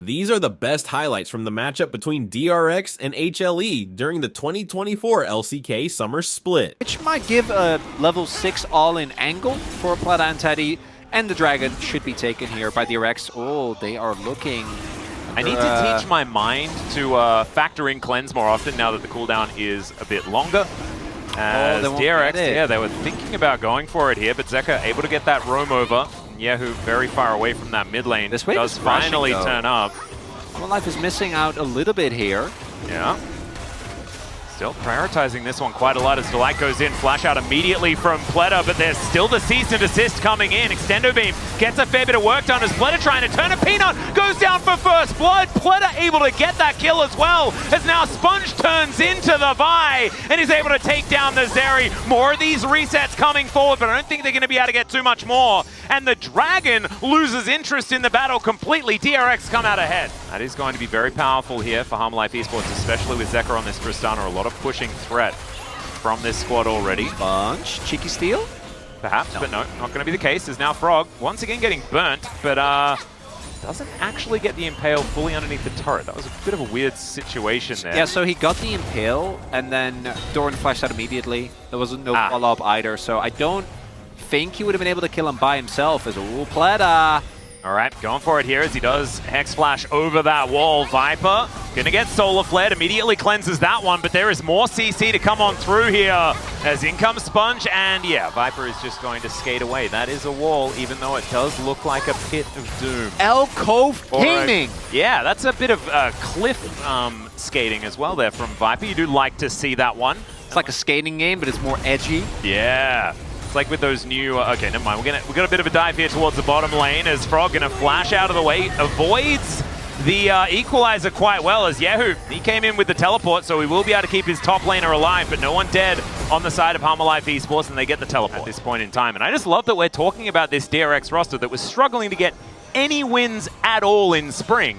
These are the best highlights from the matchup between DRX and HLE during the 2024 LCK Summer Split. Which might give a level 6 all-in angle for Plata and Teddy, and the Dragon should be taken here by DRX. Oh, they are looking... I need to teach my mind to factor in cleanse more often now that the cooldown is a bit longer. As DRX, they were thinking about going for it here, but Zeka able to get that roam over. Yahoo very far away from that mid lane. This wave does finally turn up. HLE Life is missing out a little bit here. Yeah. Still prioritizing this one quite a lot as Delight goes in. Flash out immediately from Pleta, but there's still the cease and desist coming in. Extendo Beam gets a fair bit of work done as Pleta trying to turn a Peanut. Goes down for first blood. Pleta able to get that kill as well. As now Sponge turns into the Vi and is able to take down the Zeri. More of these resets coming forward, but I don't think they're going to be able to get too much more. And the Dragon loses interest in the battle completely. DRX come out ahead. That is going to be very powerful here for HLE Life Esports, especially with Zeka on this Tristana. A lot of pushing threat from this squad already. Bunch, cheeky steal? Perhaps, but no, not going to be the case. There's now Frog once again getting burnt, but doesn't actually get the Impale fully underneath the turret. That was a bit of a weird situation there. Yeah, so he got the Impale, and then Doran flashed out immediately. There wasn't no follow-up either, so I don't think he would have been able to kill him by himself as a Pleta. All right, going for it here as he does Hex Flash over that wall. Viper gonna get Solar Flared, immediately cleanses that one, but there is more CC to come on through here as in comes Sponge, and yeah, Viper is just going to skate away. That is a wall, even though it does look like a pit of doom. El Cove Gaming! Yeah, that's a bit of cliff skating as well there from Viper. You do like to see that one. It's like a skating game, but it's more edgy. Yeah. It's like with those new, okay, never mind. We got a bit of a dive here towards the bottom lane as Frog gonna flash out of the way, avoids the equalizer quite well as Yahoo. He came in with the teleport, so he will be able to keep his top laner alive, but no one dead on the side of HLE Life Esports, and they get the teleport at this point in time. And I just love that we're talking about this DRX roster that was struggling to get any wins at all in spring.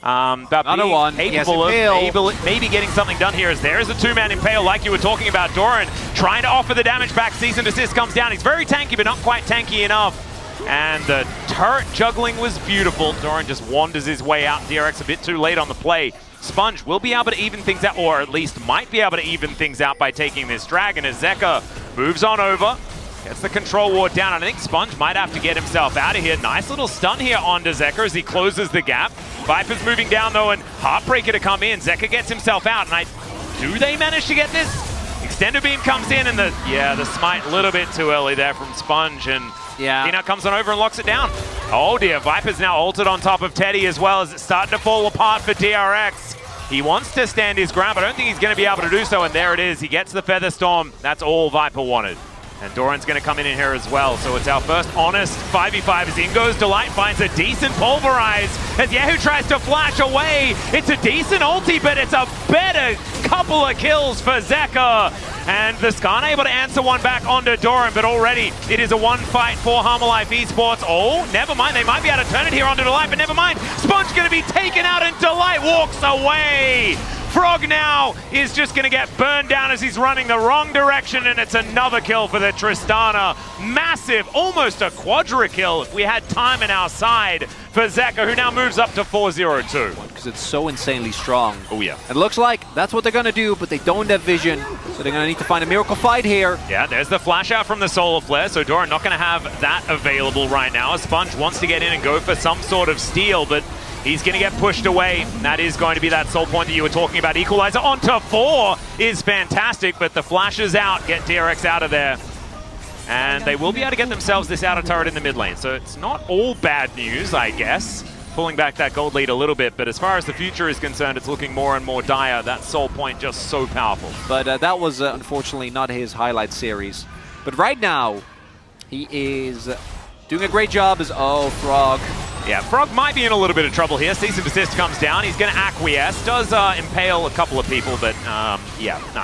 But being capable of maybe getting something done here as there is a two-man Impale like you were talking about. Doran trying to offer the damage back. Cease and desist comes down. He's very tanky, but not quite tanky enough. And the turret juggling was beautiful. Doran just wanders his way out. DRX a bit too late on the play. Sponge will be able to even things out, or at least might be able to even things out by taking this Dragon as Zeka moves on over. Gets the control ward down, and I think Sponge might have to get himself out of here. Nice little stun here onto Zeka as he closes the gap. Viper's moving down though, and Heartbreaker to come in. Zeka gets himself out, and do they manage to get this? Extender Beam comes in, and the smite a little bit too early there from Sponge, and Peanut comes on over and locks it down. Oh dear, Viper's now ulted on top of Teddy as well as it's starting to fall apart for DRX. He wants to stand his ground, but I don't think he's going to be able to do so, and there it is. He gets the Feather Storm. That's all Viper wanted. And Doran's going to come in here as well, so it's our first honest 5v5 as in goes Delight, finds a decent Pulverize as Yahoo tries to flash away. It's a decent ulti, but it's a better couple of kills for Zeka. And the Skarn able to answer one back onto Doran, but already it is a one fight for HLE Life Esports. Oh, never mind, they might be able to turn it here onto Delight, but never mind. Sponge going to be taken out and Delight walks away. Frog now is just going to get burned down as he's running the wrong direction, and it's another kill for the Tristana. Massive, almost a quadra kill if we had time in our side for Zeka, who now moves up to 4-0-2. Because it's so insanely strong. Oh yeah. It looks like that's what they're going to do, but they don't have vision, so they're going to need to find a miracle fight here. Yeah, there's the flash out from the Solar Flare, so Doran not going to have that available right now. Sponge wants to get in and go for some sort of steal, but he's going to get pushed away. That is going to be that soul point that you were talking about. Equalizer onto 4 is fantastic, but the flashes out get DRX out of there. And they will be able to get themselves this outer turret in the mid lane. So it's not all bad news, I guess. Pulling back that gold lead a little bit, but as far as the future is concerned, it's looking more and more dire. That soul point just so powerful. But that was unfortunately not his highlight series. But right now, he is doing a great job as, Frog. Yeah, Frog might be in a little bit of trouble here. Cease and desist comes down. He's going to acquiesce. Does impale a couple of people, but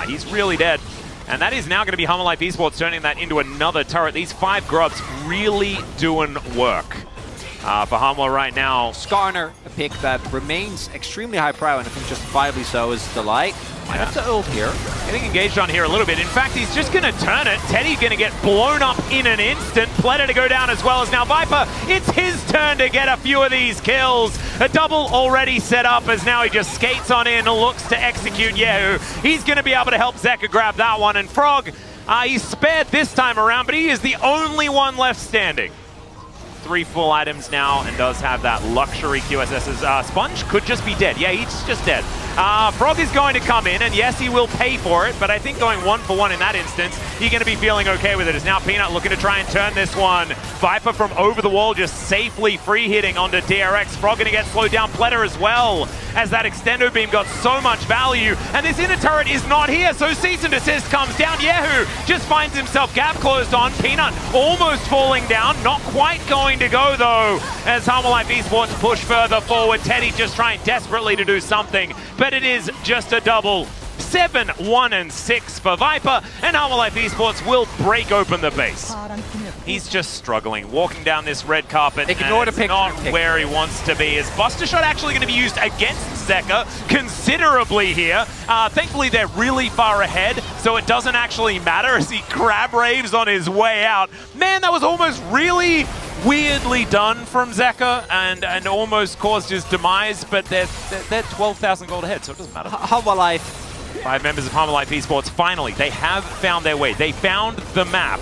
he's really dead. And that is now going to be HLE Life Esports turning that into another turret. These 5 grubs really doing work. For Hanwha right now. Skarner, a pick that remains extremely high pro, and I think justifiably so, is Delight. Might have to ult here. Getting engaged on here a little bit. In fact, he's just going to turn it. Teddy's going to get blown up in an instant. Pleta to go down as well as now Viper. It's his turn to get a few of these kills. A double already set up as now he just skates on in and looks to execute Yehu. He's going to be able to help Zeka grab that one. And Frog, he's spared this time around, but he is the only one left standing. 3 full items now and does have that luxury QSS's. Sponge could just be dead. Yeah, he's just dead. Frog is going to come in, and yes, he will pay for it, but I think going 1 for 1 in that instance, you're going to be feeling okay with it. As now Peanut looking to try and turn this one. Viper from over the wall just safely free hitting onto DRX. Frog going to get slowed down. Pleta as well, as that extendo beam got so much value, and this inner turret is not here, so cease and desist comes down. Yehu just finds himself gap closed on. Peanut almost falling down, not quite going to go though, as Hanwha Life Esports push further forward. Teddy just trying desperately to do something, but it is just a double. 7, 1, and 6 for Viper, and Hanwha Life Esports will break open the base. He's just struggling, walking down this red carpet, Ignore the and pick. not where he wants to be. Is Buster Shot actually going to be used against Zeka considerably here? Thankfully, they're really far ahead, so it doesn't actually matter as he crab raves on his way out. Man, that was almost really weirdly done from Zeka and almost caused his demise, but they're 12,000 gold ahead, so it doesn't matter. Hanwha Life. 5 members of Hanwha Life Esports, finally, they have found their way. They found the map.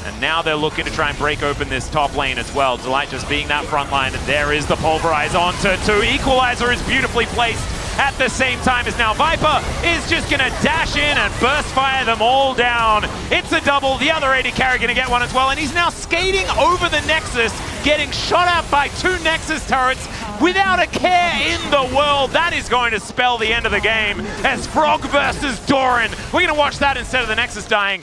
And now they're looking to try and break open this top lane as well. Delight just being that front line, and there is the Pulverize onto 2. Equalizer is beautifully placed at the same time as now Viper is just going to dash in and burst fire them all down. It's a double. The other AD carry going to get one as well, and he's now skating over the Nexus, getting shot at by 2 Nexus turrets without a care in the world. That is going to spell the end of the game as Frog versus Doran. We're going to watch that instead of the Nexus dying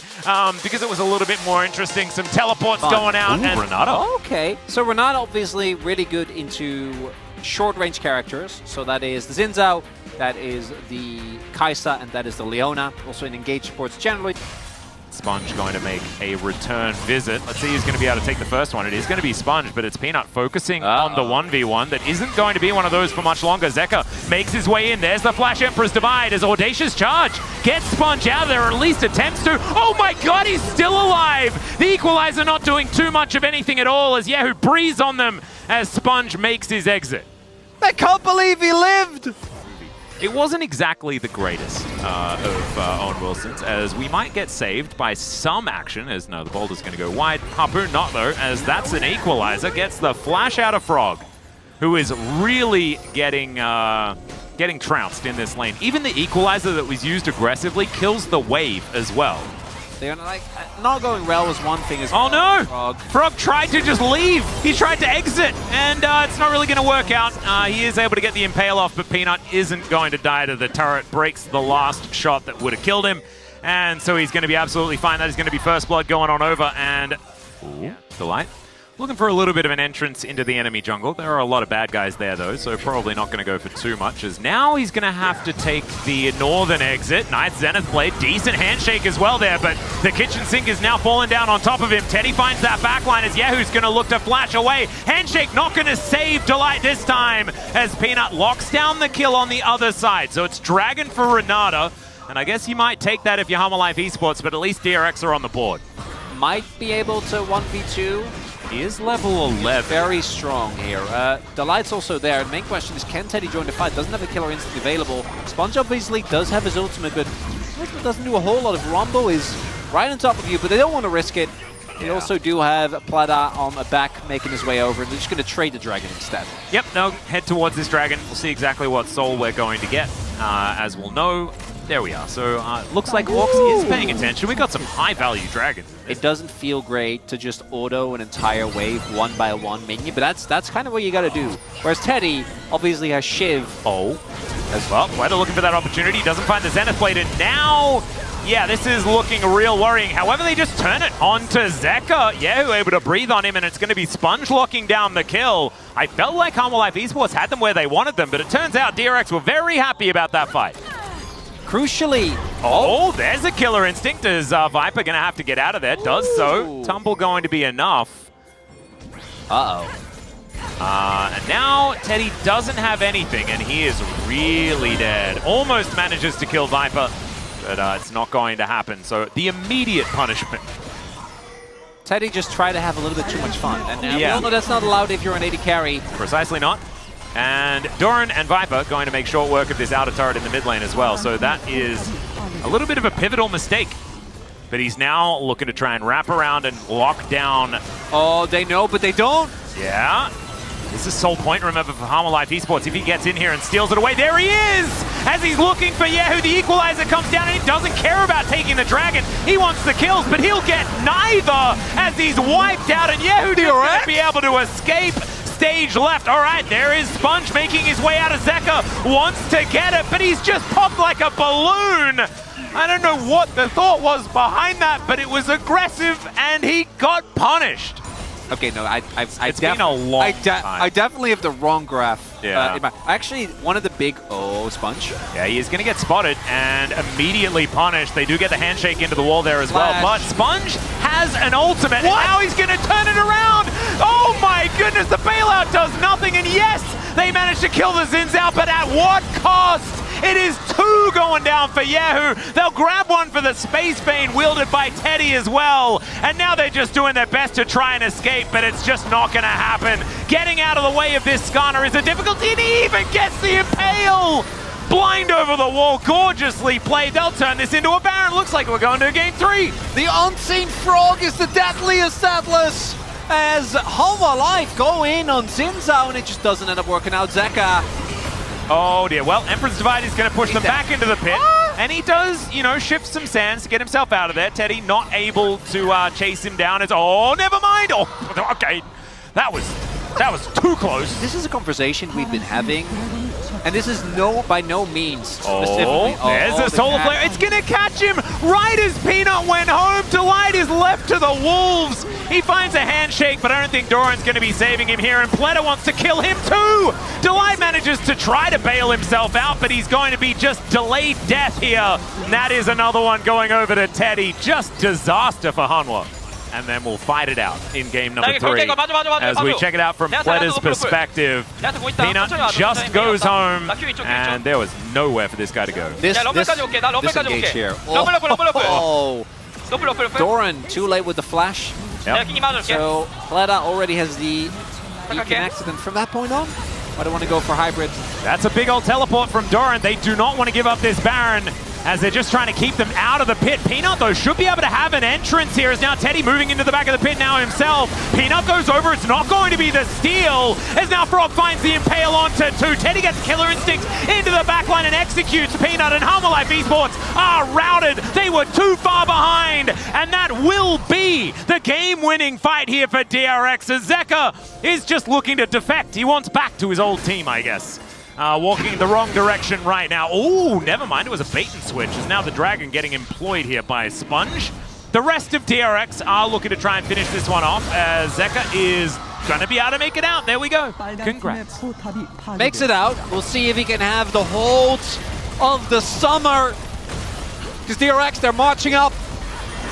because it was a little bit more interesting. Some teleports going out. Ooh, and Renata. Okay, so Renata obviously really good into short-range characters. So that is the Xin Zhao, that is the Kai'Sa, and that is the Leona. Also in engaged supports generally. Sponge going to make a return visit. Let's see who's going to be able to take the first one. It is going to be Sponge, but it's Peanut focusing on the 1v1 that isn't going to be one of those for much longer. Zeka makes his way in. There's the Flash Emperor's Divide as Audacious Charge gets Sponge out of there, or at least attempts to. Oh my god, he's still alive! The Equalizer not doing too much of anything at all as Yehu breathes on them as Sponge makes his exit. I can't believe he lived! It wasn't exactly the greatest of Owen Wilson's, as we might get saved by some action, as no, the boulder's going to go wide. Harpoon not, though, as that's an Equalizer. Gets the flash out of Frog, who is really getting trounced in this lane. Even the Equalizer that was used aggressively kills the wave as well. They're like, not going well was one thing. Oh no! Frog tried to just leave. He tried to exit, and it's not really going to work out. He is able to get the Impale off, but Peanut isn't going to die to the turret. Breaks the last shot that would have killed him, and so he's going to be absolutely fine. That is going to be first blood going on over, and Delight looking for a little bit of an entrance into the enemy jungle. There are a lot of bad guys there, though, so probably not going to go for too much, as now he's going to have to take the northern exit. Nice Zenith Blade, decent handshake as well there, but the kitchen sink is now falling down on top of him. Teddy finds that backline as Yehu's going to look to flash away. Handshake not going to save Delight this time, as Peanut locks down the kill on the other side. So it's Dragon for Renata, and I guess you might take that if you're Hanwha Life Esports, but at least DRX are on the board. Might be able to 1v2. He is level 11. Very strong here. Delight's also there. The main question is, can Teddy join the fight? Doesn't have a killer instant available. Sponge obviously does have his ultimate, but doesn't do a whole lot. Of Rumble is right on top of you, but they don't want to risk it. They also do have Plata on the back making his way over, and they're just going to trade the Dragon instead. Yep, no, head towards this Dragon. We'll see exactly what soul we're going to get, as we'll know. There we are. So looks like Orcs is paying attention. We got some high-value dragons. It doesn't feel great to just auto an entire wave one by one minion, but that's kind of what you got to do. Whereas Teddy obviously has Shiv. As well. Weather looking for that opportunity. Doesn't find the Zenith Blade, and now, yeah, this is looking real worrying. However, they just turn it onto Zeka. Yeah, able to breathe on him, and it's going to be Sponge locking down the kill. I felt like Hanwha Life Esports had them where they wanted them, but it turns out DRX were very happy about that fight. Crucially, there's a killer instinct as Viper going to have to get out of there. Does so. Tumble going to be enough. And now Teddy doesn't have anything, and he is really dead. Almost manages to kill Viper, but it's not going to happen. So the immediate punishment. Teddy just tried to have a little bit too much fun. And we all know that's not allowed if you're an AD carry. Precisely not. And Doran and Viper going to make short work of this outer turret in the mid lane as well. So that is a little bit of a pivotal mistake. But he's now looking to try and wrap around and lock down. Oh, they know, but they don't. Yeah. This is sole point, remember, for HLE Life Esports. If he gets in here and steals it away, there he is! As he's looking for Yehu, the equalizer comes down and he doesn't care about taking the dragon. He wants the kills, but he'll get neither as he's wiped out, and Yehu DRX be able to escape. Stage left. All right, there is Sponge making his way out of Zeka. Wants to get it, but he's just popped like a balloon. I don't know what the thought was behind that, but it was aggressive and he got punished. Okay, no, It's been a long time. I definitely have the wrong graph. Yeah. Actually, one of the big... Oh, Sponge. Yeah, he is going to get spotted and immediately punished. They do get the handshake into the wall there as well. But Sponge has an ultimate, and now he's going to turn it around. Oh my goodness, the bailout does nothing. And yes, they managed to kill the Zins out, but at what cost? It is 2 going down for Yehu. They'll grab one for the Space Bane wielded by Teddy as well. And now they're just doing their best to try and escape, but it's just not going to happen. Getting out of the way of this Skarner is a difficulty, and he even gets the Impale. Blind over the wall, gorgeously played. They'll turn this into a Baron. Looks like we're going to game 3. The Unseen Frog is the deadliest Atlas. As HLE Life go in on Zinzao, and it just doesn't end up working out. Zeka. Oh dear, well, Emperor's Divide is going to push them back into the pit. And he does, you know, shift some sands to get himself out of there. Teddy not able to chase him down. It's, oh, never mind. Oh, okay, that was too close. This is a conversation we've been having, and this is by no means specifically. Oh, there's a solar flare. It's going to catch him right as Peanut went home. Delight is left to the wolves. He finds a handshake, but I don't think Doran's going to be saving him here, and Pleta wants to kill him too. Delight manages to try to bail himself out, but he's going to be just delayed death here. And that is another one going over to Teddy. Just disaster for Hanwha. And then we'll fight it out in game number 3. As we check it out from Pleta's perspective, Peanut just goes home, and there was nowhere for this guy to go. This engage here. Oh. Doran too late with the flash. Yep. So Pleta already has the connected, and from that point on, I don't want to go for hybrid. That's a big old teleport from Doran. They do not want to give up this Baron, as they're just trying to keep them out of the pit. Peanut, though, should be able to have an entrance here, as now Teddy moving into the back of the pit now himself. Peanut goes over. It's not going to be the steal, as now Frog finds the Impale onto 2. Teddy gets Killer Instinct into the backline and executes Peanut, and HLE Life Esports are routed. They were too far behind, and that will be the game-winning fight here for DRX, as Zeka is just looking to defect. He wants back to his old team, I guess. Walking the wrong direction right now. Oh, never mind. It was a bait and switch. As now the Dragon getting employed here by Sponge. The rest of DRX are looking to try and finish this one off, as Zeka is going to be able to make it out. There we go. Congrats. Makes it out. We'll see if he can have the hold of the summer. Because DRX, they're marching up,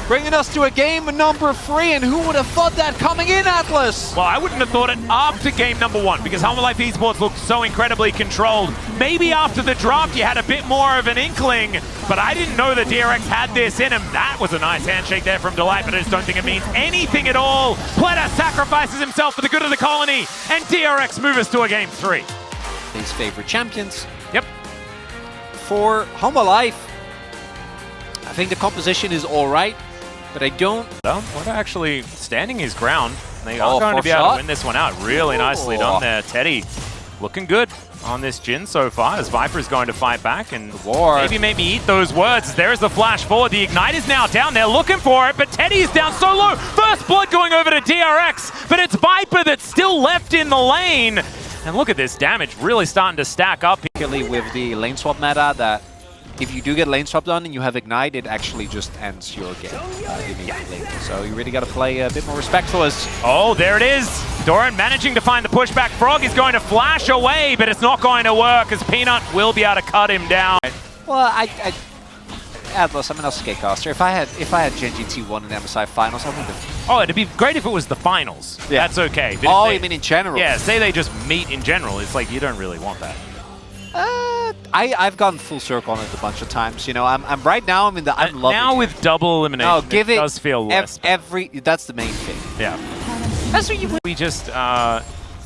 bringing us to a game number 3, and who would have thought that coming in, Atlas? Well, I wouldn't have thought it after game number 1, because HLE Life Esports looked so incredibly controlled. Maybe after the draft you had a bit more of an inkling, but I didn't know that DRX had this in him. That was a nice handshake there from Delight, but I just don't think it means anything at all. Pleta sacrifices himself for the good of the colony, and DRX move us to a game 3. His favorite champions. Yep. For HLE Life, I think the composition is all right. But I don't... Well, Pleta actually standing his ground. They are going to be able to win this one out. Really nicely done there. Teddy looking good on this Jhin so far, as Viper is going to fight back and maybe make me eat those words. There's the flash forward. The Ignite is now down there looking for it, but Teddy is down so low. First blood going over to DRX, but it's Viper that's still left in the lane. And look at this damage really starting to stack up. Particularly with the lane swap meta, that if you do get lane swap done and you have Ignite, it actually just ends your game immediately. So you really got to play a bit more respectful. Oh, there it is. Doran managing to find the pushback. Frog is going to flash away, but it's not going to work, as Peanut will be able to cut him down. Well, Atlas, I'm an LCK caster. If I had Genji T1 in the MSI finals, I wouldn't have. Oh, it'd be great if it was the finals. Yeah. That's okay. But Oh, if they, you mean in general? Yeah, say they just meet in general. It's like you don't really want that. I've gone full circle on it a bunch of times. You know, I'm right now. I'm loving now it. with double elimination. No, give it does feel less. That's the main thing. Yeah. That's what you. We just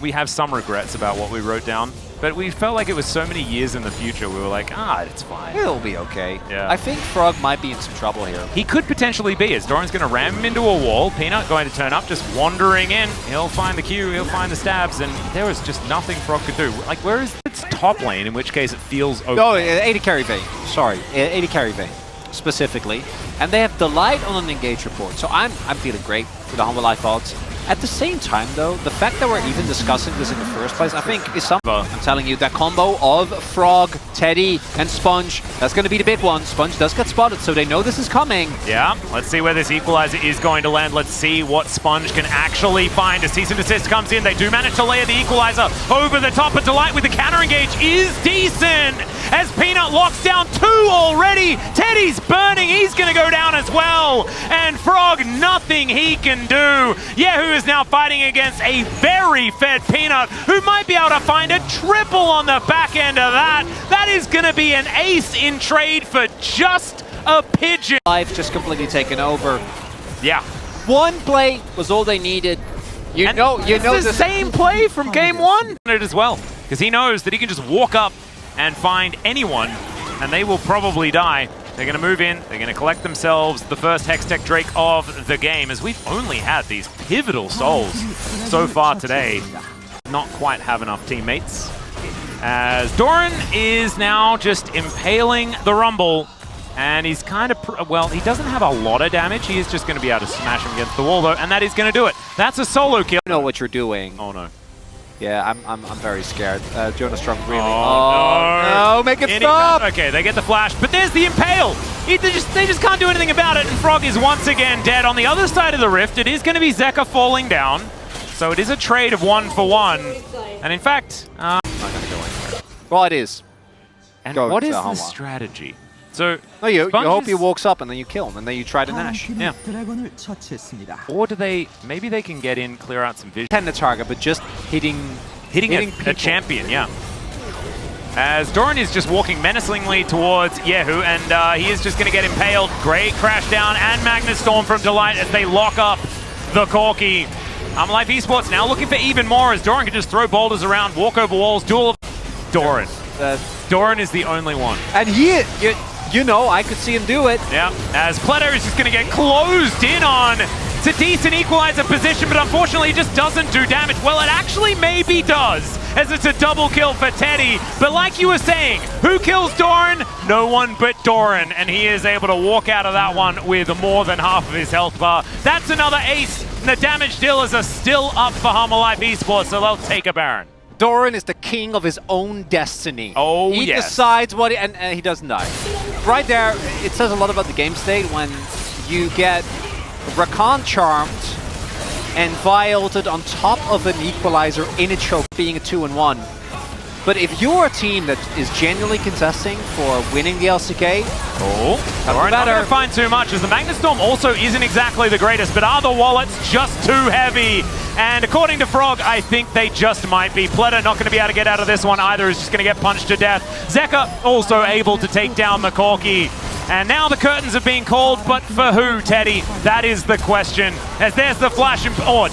we have some regrets about what we wrote down, but we felt like it was so many years in the future. We were like, it's fine. It'll be okay. Yeah. I think Frog might be in some trouble here. He could potentially be, as Doran's going to ram him into a wall. Peanut going to turn up, just wandering in. He'll find the Q, he'll find the stabs, and there was just nothing Frog could do. Like, where is its top lane, in which case it feels okay. No, 80 carry Vayne. Sorry, 80 carry Vayne specifically. And they have Delight on an engage report, so I'm feeling great for the Hanwha Life odds. At the same time, though, the fact that we're even discussing this in the first place, I think, is something. I'm telling you, that combo of Frog, Teddy, and Sponge, that's going to be the big one. Sponge does get spotted, so they know this is coming. Yeah, let's see where this equalizer is going to land. Let's see what Sponge can actually find. A cease and desist comes in. They do manage to layer the equalizer over the top, but Delight with the counter engage is decent. As Peanut locks down 2 already. Teddy's burning. He's going to go down as well. And Frog, nothing he can do. Yehu is now fighting against a very fed Peanut, who might be able to find a triple on the back end of that. That is going to be an ace in trade for just a pigeon. Life just completely taken over. Yeah. One play was all they needed. You know the same play from game 1 as well, because he knows that he can just walk up and find anyone, and they will probably die. They're going to move in. They're going to collect themselves the first Hextech Drake of the game, as we've only had these pivotal souls so far today. Not quite have enough teammates. As Doran is now just impaling the Rumble, and he's kind of, well, he doesn't have a lot of damage. He is just going to be able to smash him against the wall, though, and that is going to do it. That's a solo kill. You know what you're doing. Oh, no. Yeah, I'm very scared. Jonas Strong really. Oh, no, make it stop! Okay, they get the flash, but there's the impale. They just can't do anything about it, and Frog is once again dead. On the other side of the rift, it is going to be Zeka falling down, so it is a trade of 1 for 1. And in fact, not going to go anywhere. Well, it is. And what is the strategy? So no, you hope he walks up and then you kill him and then you try to Nash. Yeah. Or do they? Maybe they can get in, clear out some vision. Tend the target, but just hitting a champion. Yeah. As Doran is just walking menacingly towards Yehu, and he is just going to get impaled. Great crash down and Magnus Storm from Delight as they lock up the Corki. Life Esports now looking for even more, as Doran can just throw boulders around, walk over walls, duel. Doran. Doran is the only one. And you know, I could see him do it. Yeah, as Pleto is just going to get closed in on. It's a decent equalizer position, but unfortunately it just doesn't do damage. Well, it actually maybe does, as it's a double kill for Teddy. But like you were saying, who kills Doran? No one but Doran, and he is able to walk out of that one with more than half of his health bar. That's another ace, and the damage dealers are still up for Hanwha Life Esports, so they'll take a Baron. Doran is the king of his own destiny. Oh, he decides what, and he doesn't die. Right there, it says a lot about the game state when you get Rakan charmed and violated on top of an equalizer in a choke, being a 2-1. But if you're a team that is genuinely contesting for winning the LCK, Doran not going to find too much, as the Magnus Storm also isn't exactly the greatest, but are the wallets just too heavy? And according to Frog, I think they just might be. Pleto not going to be able to get out of this one either. He's just going to get punched to death. Zeka also able to take down the Corki. And now the curtains are being called, but for who, Teddy? That is the question. As there's the flash,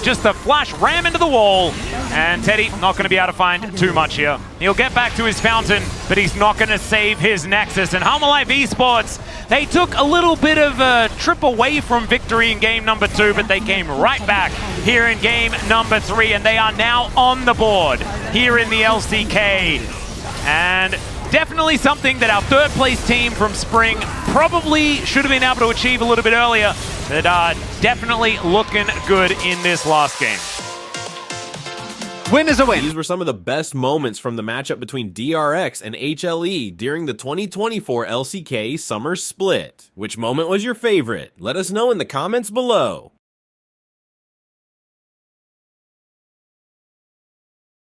just the flash ram into the wall. And Teddy not going to be able to find too much here. He'll get back to his fountain, but he's not going to save his Nexus. And Hanwha Life Esports, they took a little bit of a trip away from victory in game number 2, but they came right back here in game number 3, and they are now on the board here in the LCK. And definitely something that our third place team from spring probably should have been able to achieve a little bit earlier, but definitely looking good in this last game. Win is a win. These were some of the best moments from the matchup between DRX and HLE during the 2024 LCK Summer Split. Which moment was your favorite? Let us know in the comments below.